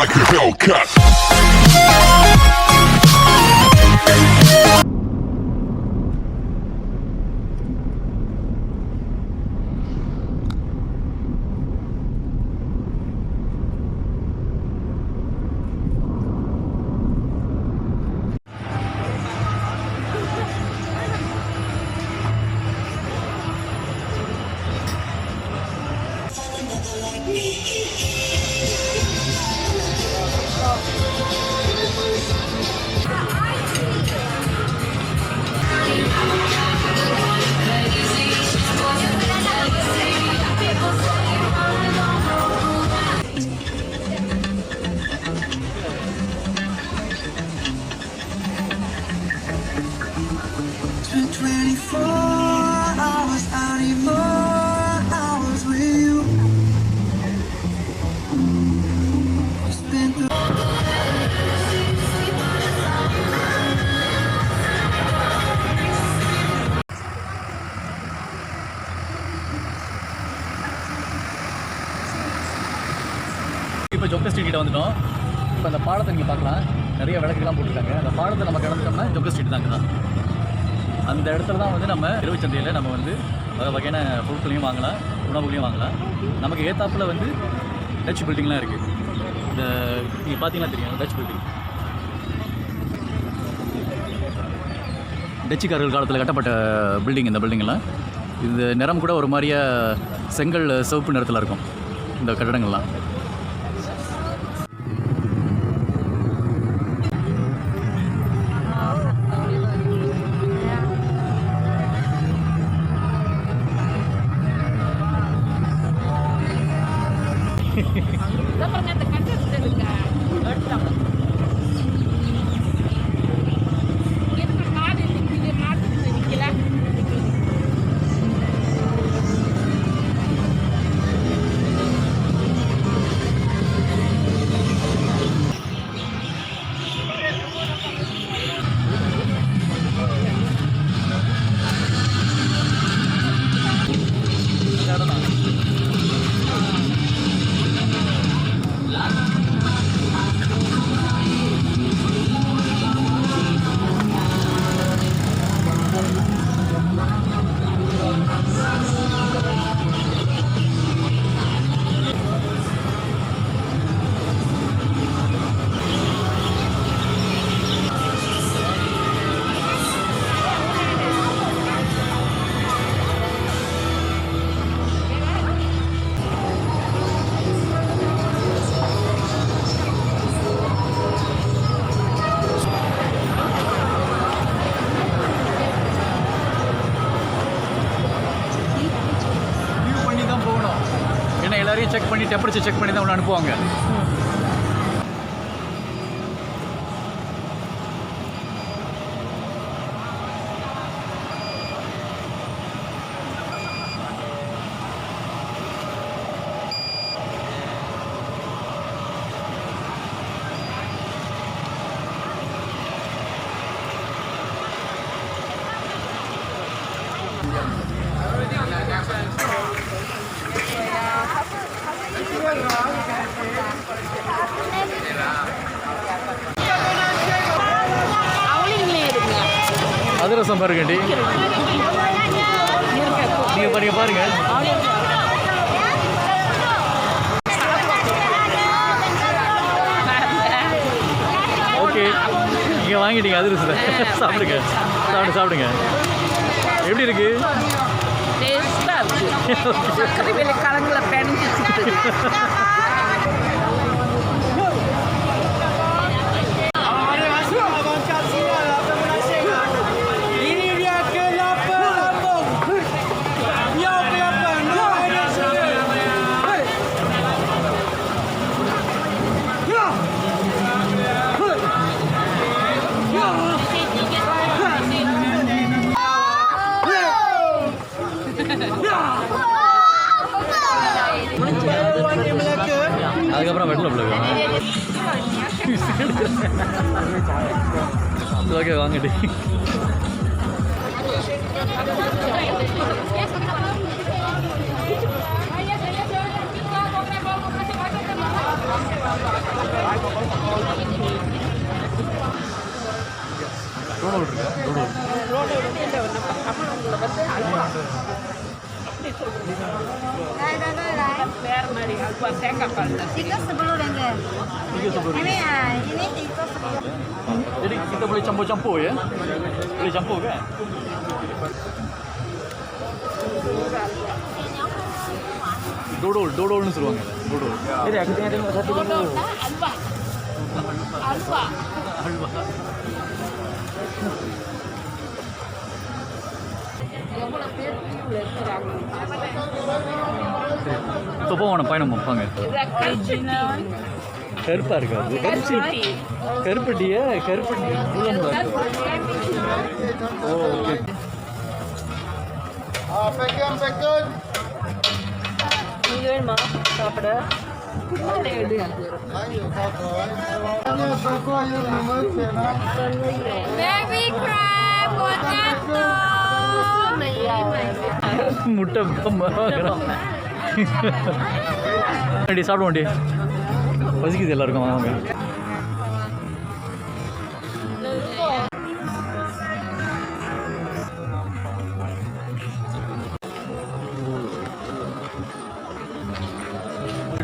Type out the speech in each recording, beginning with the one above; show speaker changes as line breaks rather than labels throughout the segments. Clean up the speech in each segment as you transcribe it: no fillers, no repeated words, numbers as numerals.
like a Hellcat.
இப்போ ஜொங்கர் street கிட்ட வந்துட்டோம். இப்போ அந்த பாலத்தை நீங்கள் பார்க்கலாம், நிறைய விளக்குலாம் போட்டுருக்காங்க. அந்த பாலத்தை நம்ம கடந்துட்டோம்னா ஜொங்கர் ஸ்ட்ரீட் தாங்க தான். அந்த இடத்துல தான் வந்து நம்ம இரவு சந்தையில் நம்ம வந்து வகை வகையான பொருட்களையும் வாங்கலாம், உணவுகளையும் வாங்கலாம். நமக்கு ஏத்தாப்பில் வந்து டச் பில்டிங்லாம் இருக்குது. இந்த நீங்கள் பார்த்தீங்கன்னா தெரியும், டச் பில்டிங் டச்சுக்காரர்கள் காலத்தில் கட்டப்பட்ட பில்டிங். இந்த பில்டிங்கெல்லாம் இந்த நிறம் கூட ஒரு மாதிரியா செங்கல் சிவப்பு நிறத்தில் இருக்கும் இந்த கட்டடங்கள்லாம். எல்லாரையும் செக் பண்ணி டெம்பரேச்சர் செக் பண்ணி தான் ஒன்று அனுப்புவாங்க. அதிரசம் பாருங்கண்டி, நீங்கள் பாருங்க. ஓகே, நீங்கள் வாங்கிட்டீங்க அதிரசத்தை, சாப்பிடுங்க. சாப்பிடுங்க. எப்படி இருக்கு? அதுக்கப்புறம் வெட்டில் பிள்ளைங்க. ஓகே வாங்கிட்டு ரோடு இருக்கா road
Tiga sebelum dengan. Ini tiga sebelum.
Jadi kita boleh campur-campur ya? Boleh campur kan? Dodolnya சொல்லுவாங்க. Dodol.
Ini aku tengok satu dulu.
Alfa.
இப்போ போகணும் பயணம் வைப்பாங்க கருப்பாக இருக்காது கருப்பட்டியா கருப்பட்டி ஓ ஓகே
Ini வேணுமா சாப்பிட
Baby crab, potato.
முட்டை சாப்பிடுவோண்டி பசிக்குது எல்லாருக்கும் வாங்க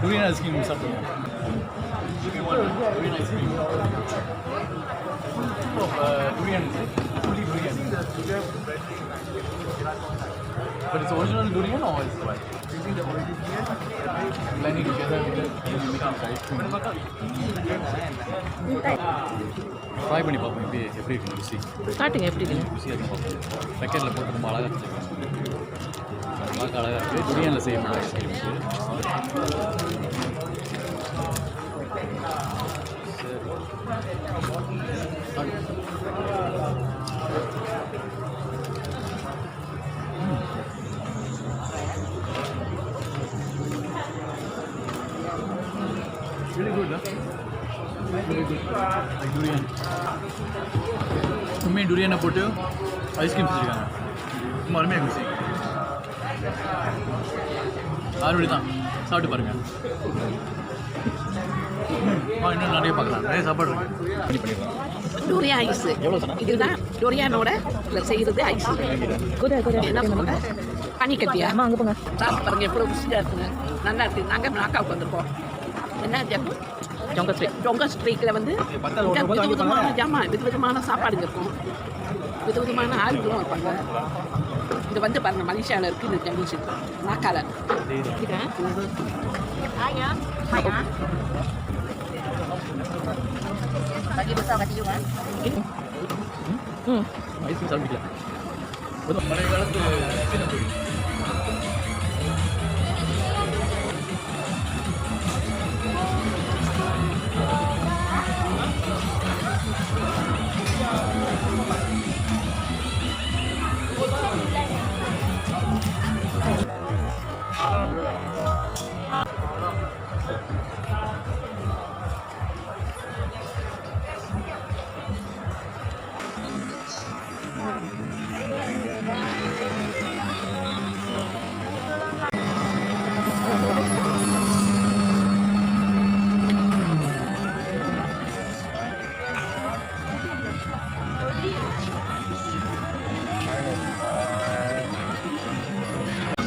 டூரியன் ஐஸ்கிரீம் சாப்பிடுவோம் durian ice cream durian fully durian but it's original durian or it's what using the original blending together with the ice cream try பண்ணி பாப்போம் எப்படி இருக்கு ருசி
காட்டுங்க எப்படி இருக்கு
ருசியாக இருக்கு பாப்போம் பேக்கெட்டில் போட்டு ரொம்ப அழகாக வச்சுருக்காங்க பார்க்க அழகாக இருக்குது துரியனில் செய்யப்பட்ட ice cream really good, huh? Really good. Like durian. உண்மையை டூரியனை போட்டு ஐஸ்கிரீம் செஞ்சுருக்காங்க ரொம்ப அருமையாக இருந்துச்சு ஆறுபடி தான் சாப்பிட்டு பாருங்கள் இன்னும் நிறைய பார்க்கலாம் நிறைய சாப்பாடு இருக்கு பண்ணிடலாம்
டூரியா ஐஸ்
எவ்வளோ சொன்னா
இதுதான் டூரியானோட செய்கிறது ஐஸ் என்ன சொல்லுங்க பனி கட்டியா அங்கே போங்க சாப்பிட்டு பாருங்க எவ்வளோ ருசியாக இருக்குங்க நல்லா இருக்குது நாங்கள் மலாக்காவுக்கு வந்திருக்கோம் என்ன ஜோங்கர் ஸ்ட்ரீட் ஜோங்கர் ஸ்ட்ரீட்டில் வந்து விதவிதமான ஜாமான் விதவிதமான சாப்பாடுங்க இருக்கும் விதவிதமான ஆளுகளும் இருப்பாங்க இது வந்து பாருங்கள் மலேசியாவில் இருக்குது இந்த ஜங்கல் ஸ்ட்ரீட் மலாக்காவில்
Bagi besar kaki juga.
Ice cream சாப்பிட்டுக்கலாம் பழைய காலத்து சீனத்தொழி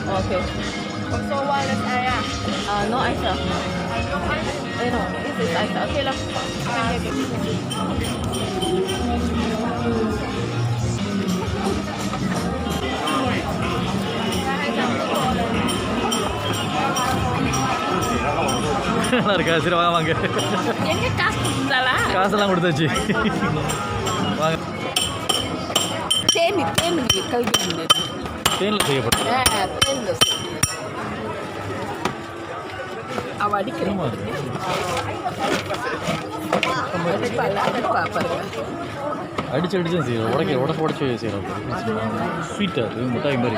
Okay.
So one is ayah.
No ice lah.
No ice.
No, this is ice. Okay lah.
நல்லா இருக்கா சரி வாங்க வாங்க
எங்க காசு கொடுத்தாளா
காசெல்லாம் கொடுத்தாச்சு வாங்க
தேனி கல்வி
தேனில் செய்யப்படும்
தேனில் அவள் அடிக்கிறேன்
அடிச்சு அடிச்சு செய்யறோம் உடச்சு செய்யறோம் ஸ்வீட்டாக அது மிட்டாய் மாதிரி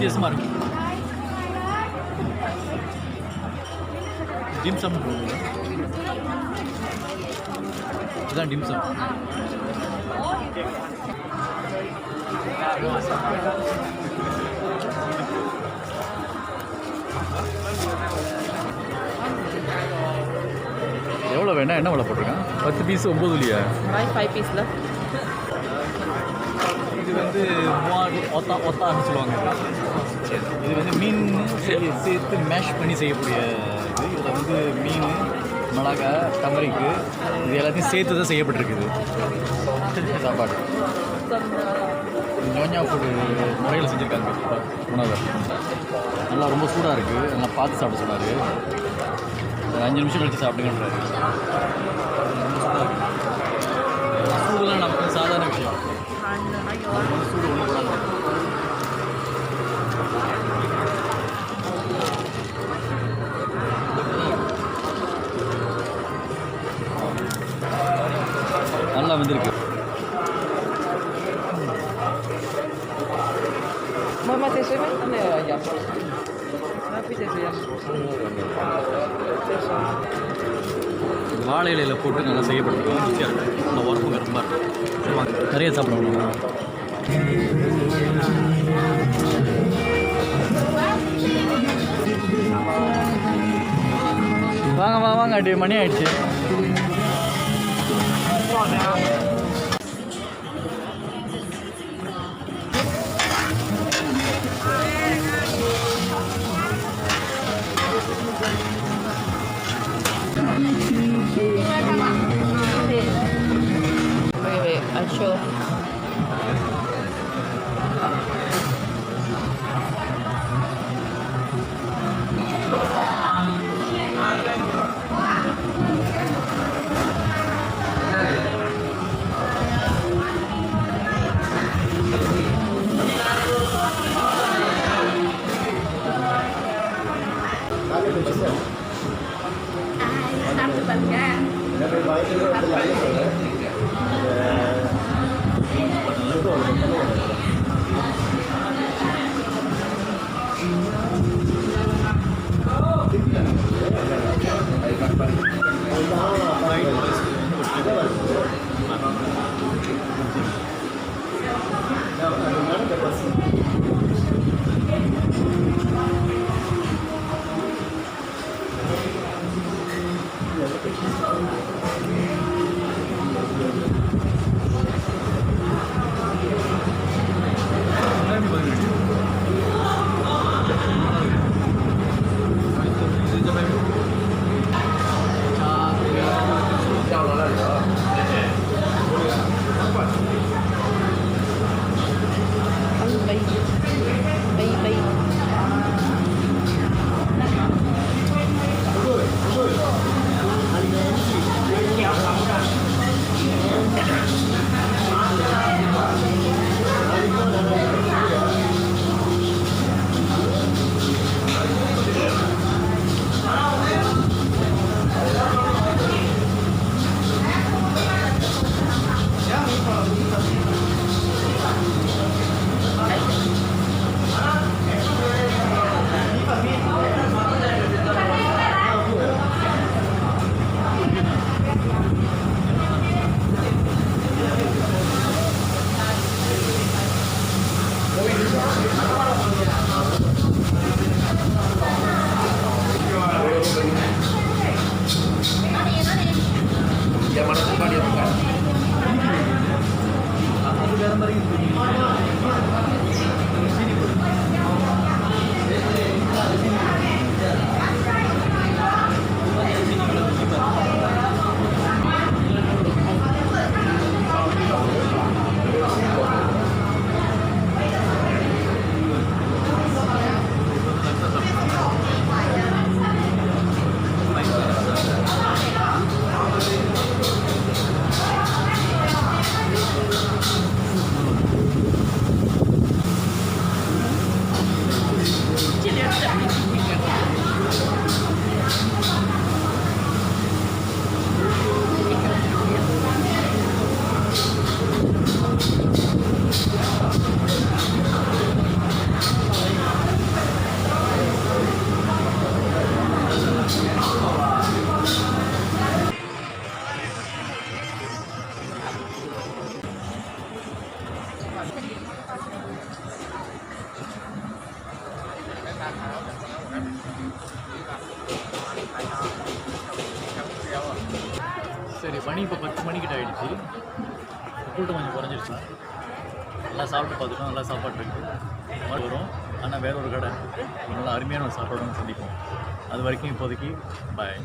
வித்தியாசமாக இருக்கும். டிம்சம் போடுங்க. இதுதான் டிம்சம். எவ்வளோ வேணா என்ன விலை போட்டிருக்கேன்? 10 பீஸ் 9 இல்லையா?
5 பீஸில்
இது வந்து ஒத்தான்னு சொல்லுவாங்க. இது வந்து மீன் சேர்த்து மேஷ் பண்ணி செய்யக்கூடிய இது. இதில் வந்து மீன், மிளகா, டமரிக்கு இது எல்லாத்தையும் சேர்த்து தான் செய்யப்பட்டிருக்குது சாப்பாடு. ஞோஞ்சா ஃபுட்டு முறையில் செஞ்சுருக்காங்க உணவை. நல்லா ரொம்ப சூடாக இருக்குது. நல்லா பார்த்து சாப்பிட சொன்னார். 5 நிமிஷம் கழிச்சு சாப்பிடுங்கன்றாரு. சூடுலாம் நமக்கு சாதாரண விஷயம். சூடு ஒன்று போடாமல் நல்லா வந்துருக்கு.
Mama sesuai mana ayam? Tapi sesuai.
வாழை இலையில் போட்டு நல்லா செய்யப்பட்டிருக்கோம். ருசியாக இருக்கும். நல்லா உரப்புங்க ரொம்ப இருக்கும். நிறைய சாப்பிடணும். வாங்க வாங்க அடி மணி ஆயிடுச்சு.
Wait, I show.
சரி மணி இப்போ 10 மணிக்கிட்ட ஆகிடுச்சு. கூட்டம் கொஞ்சம் குறைஞ்சிருச்சு. நல்லா சாப்பிட்டு பார்த்துட்டோம். நல்லா சாப்பாடு இருக்குது வரும். ஆனால் வேற ஒரு கடை நல்லா அருமையான ஒரு சாப்பாடு சந்திப்போம். அது வரைக்கும் இப்போதைக்கு பாய்.